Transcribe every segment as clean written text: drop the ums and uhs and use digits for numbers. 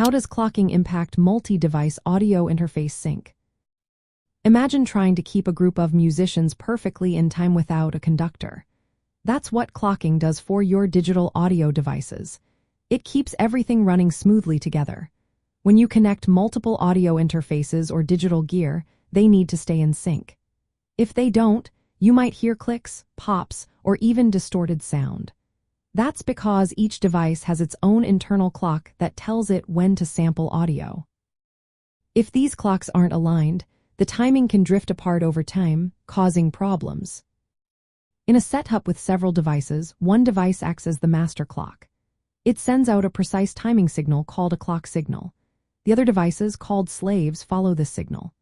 How does clocking impact multi-device audio interface sync? Imagine trying to keep a group of musicians perfectly in time without a conductor. That's what clocking does for your digital audio devices. It keeps everything running smoothly together. When you connect multiple audio interfaces or digital gear, they need to stay in sync. If they don't, you might hear clicks, pops, or even distorted sound. That's because each device has its own internal clock that tells it when to sample audio. If these clocks aren't aligned, the timing can drift apart over time, causing problems. In a setup with several devices, one device acts as the master clock. It sends out a precise timing signal called a clock signal. The other devices, called slaves, follow this signal.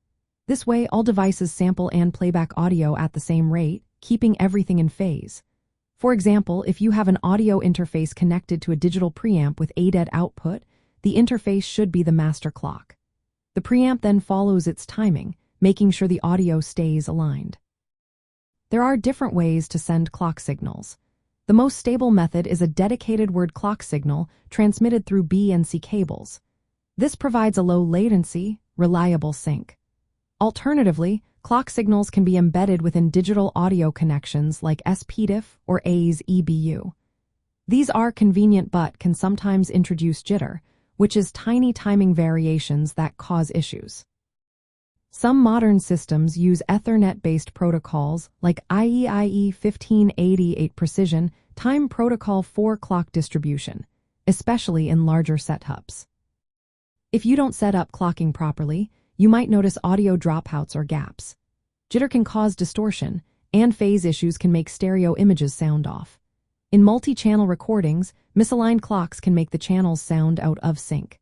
This way, all devices sample and playback audio at the same rate, keeping everything in phase. For example, if you have an audio interface connected to a digital preamp with ADED output, the interface should be the master clock. The preamp then follows its timing, making sure the audio stays aligned. There are different ways to send clock signals. The most stable method is a dedicated word clock signal transmitted through B and C cables. This provides a low latency, reliable sync. Alternatively, clock signals can be embedded within digital audio connections like PDIF or AES EBU. These are convenient but can sometimes introduce jitter, which is tiny timing variations that cause issues. Some modern systems use Ethernet-based protocols like IEEE 1588 Precision Time Protocol for clock distribution, especially in larger setups. If you don't set up clocking properly, you might notice audio dropouts or gaps. Jitter can cause distortion, and phase issues can make stereo images sound off. In multi-channel recordings, misaligned clocks can make the channels sound out of sync.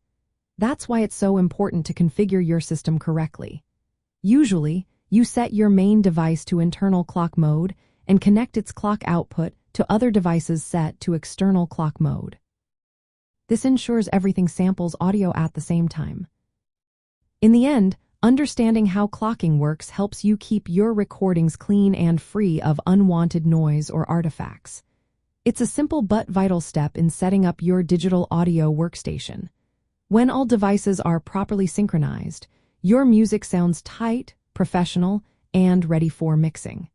That's why it's so important to configure your system correctly. Usually, you set your main device to internal clock mode and connect its clock output to other devices set to external clock mode. This ensures everything samples audio at the same time. In the end, understanding how clocking works helps you keep your recordings clean and free of unwanted noise or artifacts. It's a simple but vital step in setting up your digital audio workstation. When all devices are properly synchronized, your music sounds tight, professional, and ready for mixing.